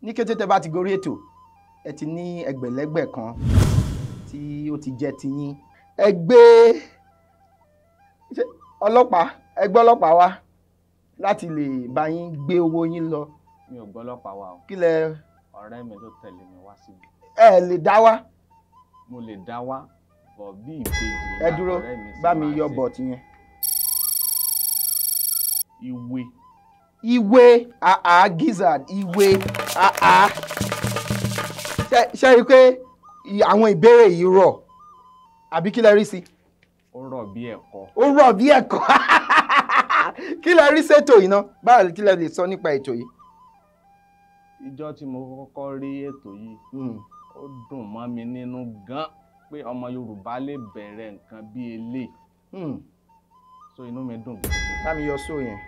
ní kété tẹ́ bá ti gorí ètò ẹ ti ní ẹgbẹ̀lẹ́gbẹ̀ kan tí ó ti jẹ́ tiyín. Ẹ gbé ọlọ́pàá wá láti lè bá yín gbé owó yín lọ. Mi ò gbọ́ ọlọ́pàá wá o. Kí lẹ. Ọ̀rẹ́ mi ló tẹ̀lé mi wá síbi. Ẹ lè dá wá. Mo lè dá wá bọ̀ bí ìbejì. Ẹ dúró bá mi yọ bọ̀tì yẹn. Ìwé gizzard ìwé ṣe rí i pé àwọn ìbéèrè yìí rọ̀ àbí kí lẹ rí sí? Ó rọ̀ bí ẹ̀kọ́. Ó rọ̀ bí ẹ̀kọ́. Kí lẹ rí ṣètò yìí ná? Báwo kí lẹ lè sọ nípa ètò yìí? Ìjọ́ tí mo kọ́kọ́ rí ètò yìí ó dùn mọ́ mi nínú gan pé ọmọ Yorùbá lè bẹ̀rẹ̀ nǹkan bí eléyìí. So inú mi dùn gidigidi. Bá mi yọ sóò yẹn.